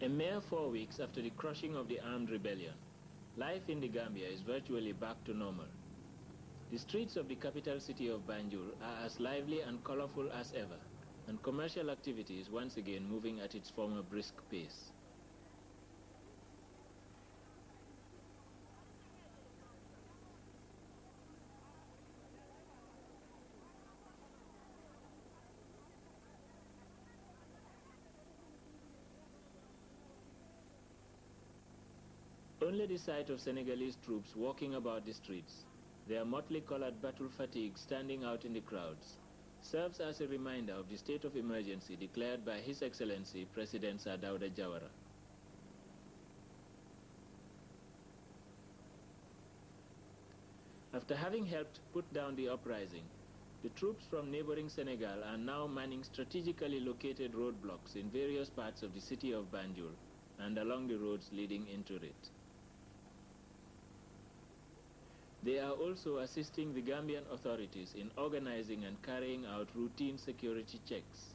A mere 4 weeks after the crushing of the armed rebellion, life in the Gambia is virtually back to normal. The streets of the capital city of Banjul are as lively and colorful as ever, and commercial activity is once again moving at its former brisk pace. Only the sight of Senegalese troops walking about the streets, their motley colored battle fatigue standing out in the crowds, serves as a reminder of the state of emergency declared by His Excellency President Sir Dawda Jawara. After having helped put down the uprising, the troops from neighboring Senegal are now manning strategically located roadblocks in various parts of the city of Banjul and along the roads leading into it. They are also assisting the Gambian authorities in organizing and carrying out routine security checks.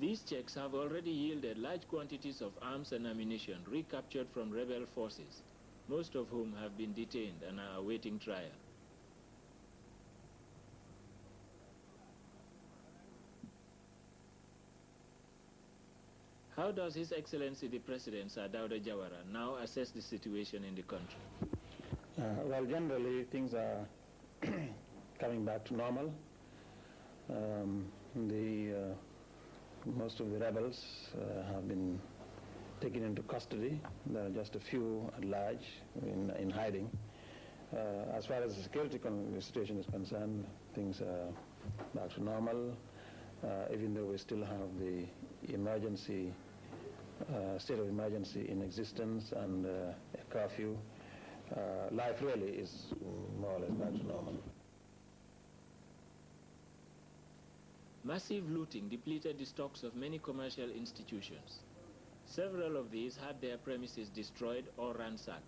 These checks have already yielded large quantities of arms and ammunition recaptured from rebel forces, most of whom have been detained and are awaiting trial. How does His Excellency the President Sir Dawda Jawara now assess the situation in the country? Well, generally things are coming back to normal. Most of the rebels have been taken into custody. There are just a few at large in hiding. As far as the security situation is concerned, things are back to normal, even though we still have the emergency state of emergency in existence and a curfew. Life really is more or less back to normal. Massive looting depleted the stocks of many commercial institutions. Several of these had their premises destroyed or ransacked.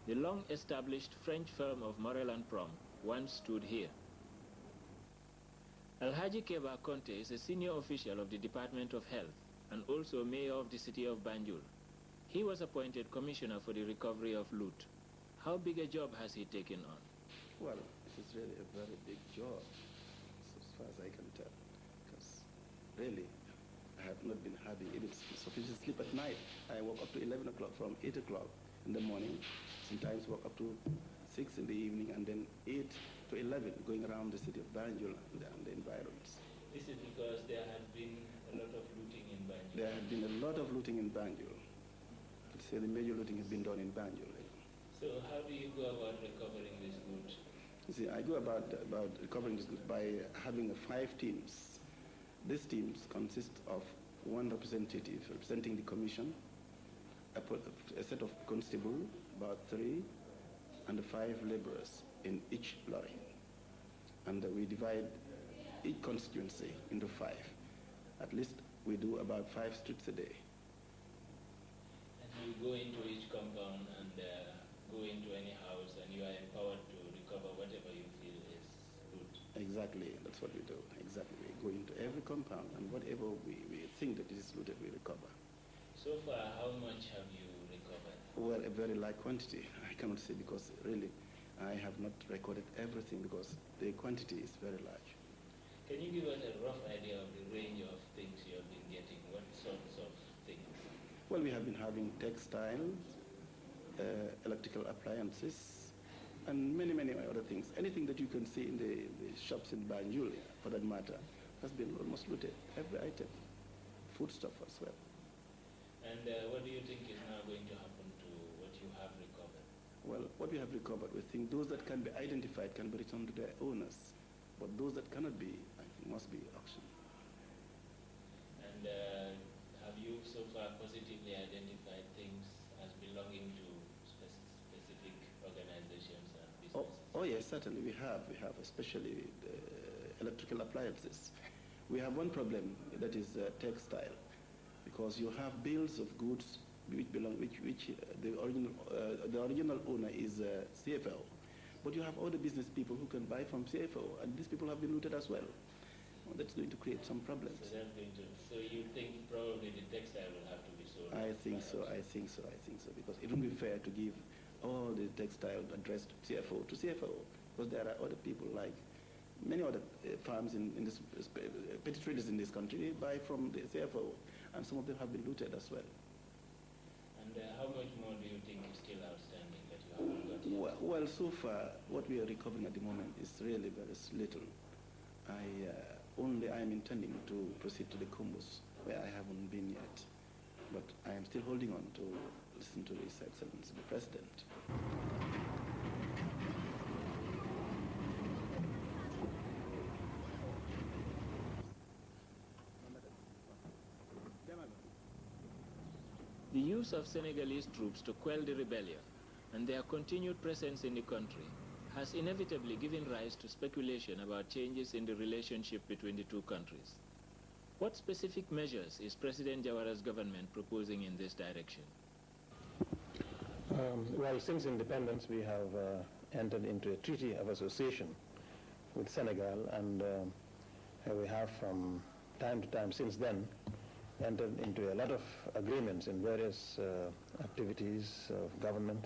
The long-established French firm of Morel and Prom once stood here. Alhaji Keba Conte is a senior official of the Department of Health and also mayor of the city of Banjul. He was appointed commissioner for the recovery of loot. How big a job has he taken on? Well, it is really a very big job, as far as I can tell, because really I have not been having even sufficient sleep at night. I woke up to 11 o'clock from 8 o'clock in the morning, sometimes woke up to 6 in the evening, and then 8 to 11 going around the city of Banjul and the environs. This is because there has been a lot of looting in Banjul. There has been a lot of looting in Banjul. I'd say the major looting has been done in Banjul. So how do you go about recovering this loot? You see, I go about recovering this loot by having 5 teams. These teams consist of one representative representing the commission, a set of constables, about 3, and 5 laborers in each lorry. And we divide each constituency into 5. At least we do about 5 streets a day. And you go into each compound and go into any house, and you are empowered to recover whatever you feel is loot. Exactly, that's what we do. Exactly, we go into every compound, and whatever we think that is looted, we recover. So far, how much have you recovered? Well, a very large quantity. I cannot say because really I have not recorded everything because the quantity is very large. Can you give us a rough idea of the range of things you have been getting? What sorts of things? Well, we have been having textiles, electrical appliances, and many, many other things. Anything that you can see in the shops in Banjul, for that matter, has been almost looted. Every item, foodstuff as well. And what do you think is now going to happen to what you have recovered? Well, what we have recovered, we think those that can be identified can be returned to their owners, but those that cannot be, I think, must be auctioned. And have you so far positively identified things as belonging to specific organizations and businesses? Oh Yes, certainly we have. We have, especially the electrical appliances. We have one problem, that is textile, because you have bills of goods which belong, the original owner is CFO, but you have other business people who can buy from CFO, and these people have been looted as well. Well, that's going to create some problems. So that's going to. So you think probably the textile will have to be sold? I think so. I think so. I think so, because it wouldn't be fair to give all the textile addressed CFO to CFO, because there are other people like many other farms in this, petty traders in this country, they buy from the CFO, and some of them have been looted as well. And how much more do you think is still outstanding that you haven't got yet? Well, so far, what we are recovering at the moment is really very little. I am intending to proceed to the Combos, where I haven't been yet. But I am still holding on to listen to His Excellency, the President. The use of Senegalese troops to quell the rebellion and their continued presence in the country has inevitably given rise to speculation about changes in the relationship between the two countries. What specific measures is President Jawara's government proposing in this direction? Well, since independence, we have entered into a treaty of association with Senegal, and we have from time to time since then entered into a lot of agreements in various activities of government.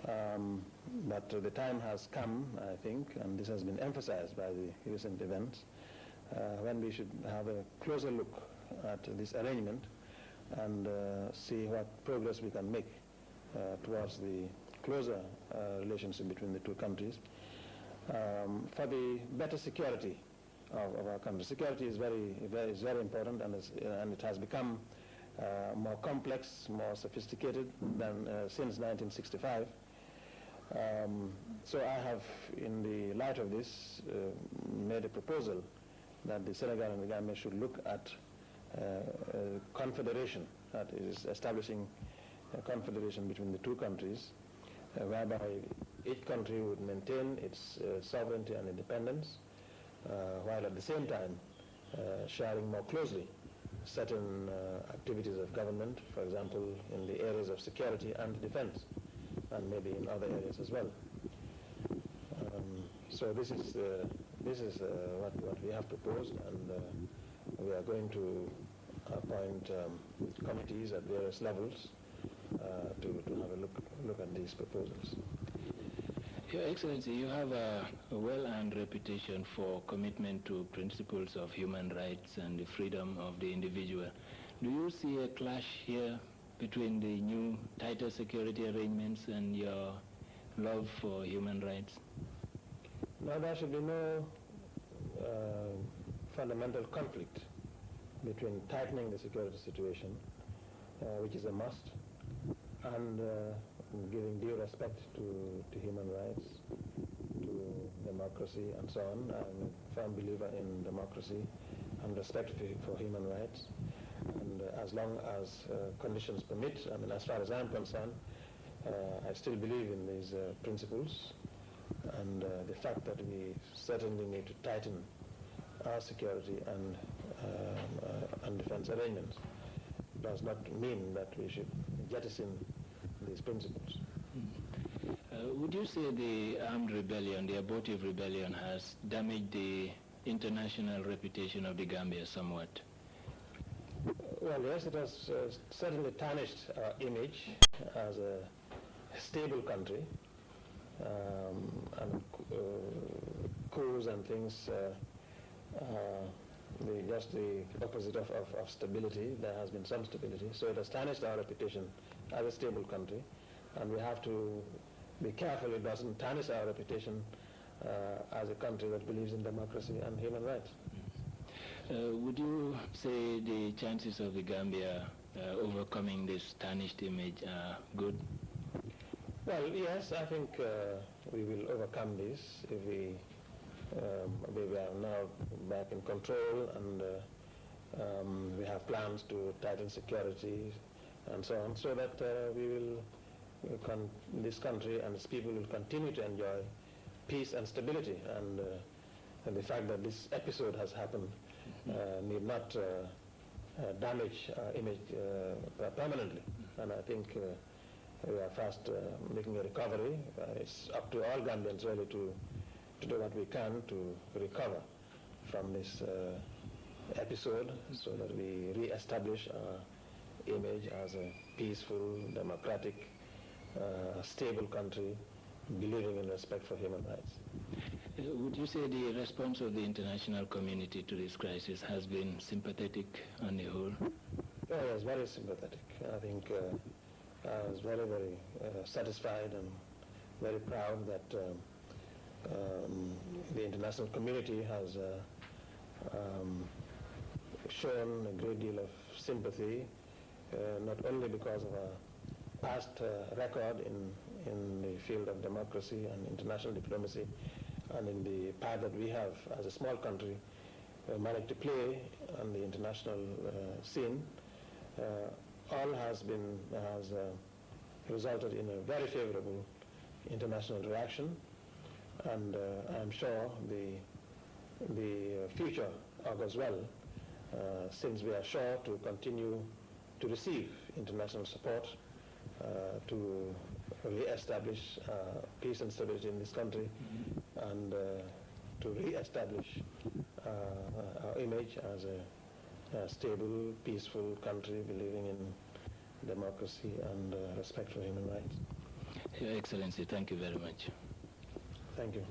But the time has come, I think, and this has been emphasized by the recent events, when we should have a closer look at this arrangement and see what progress we can make towards the closer relationship between the two countries. For the better security of our country. Security is very important, and it has become more complex, more sophisticated than since 1965. So I have, in the light of this, made a proposal that the Senegal and the Gambia should look at a confederation, that is establishing a confederation between the two countries, whereby each country would maintain its sovereignty and independence, while at the same time sharing more closely certain activities of government, for example, in the areas of security and defense, and maybe in other areas as well. So this is what we have proposed, and we are going to appoint committees at various levels to have a look at these proposals. Your Excellency, you have a well-earned reputation for commitment to principles of human rights and the freedom of the individual. Do you see a clash here between the new tighter security arrangements and your love for human rights? No, there should be no fundamental conflict between tightening the security situation, which is a must, and giving due respect to human rights, to democracy, and so on. I'm a firm believer in democracy and respect for human rights. And as long as conditions permit, I mean, as far as I'm concerned, I still believe in these principles. And the fact that we certainly need to tighten our security and defense arrangements does not mean that we should jettison these principles. Would you say the armed rebellion, the abortive rebellion, has damaged the international reputation of the Gambia somewhat? Well, yes, it has certainly tarnished our image as a stable country, and coups and things, just the opposite of stability. There has been some stability, so it has tarnished our reputation as a stable country, and we have to be careful it doesn't tarnish our reputation as a country that believes in democracy and human rights. Would you say the chances of the Gambia overcoming this tarnished image are good? Well, yes, I think we will overcome this if we are now back in control, and we have plans to tighten security and so on, so that this country and its people will continue to enjoy peace and stability, and the fact that this episode has happened need not damage our image permanently. And I think we are fast making a recovery. It's up to all Gambians really to do what we can to recover from this episode, so that we re-establish our image as a peaceful, democratic, stable country, believing in respect for human rights. Would you say the response of the international community to this crisis has been sympathetic on the whole? Oh, yes, very sympathetic. I think I was very, very satisfied and very proud that the international community has shown a great deal of sympathy, not only because of our past record in the field of democracy and international diplomacy, and in the part that we have as a small country managed to play on the international scene. All has resulted in a very favorable international reaction, and I'm sure the future augurs well, since we are sure to continue to receive international support to re-establish peace and stability in this country, and to re-establish our image as a stable, peaceful country believing in democracy and respect for human rights. Your Excellency, thank you very much. Thank you.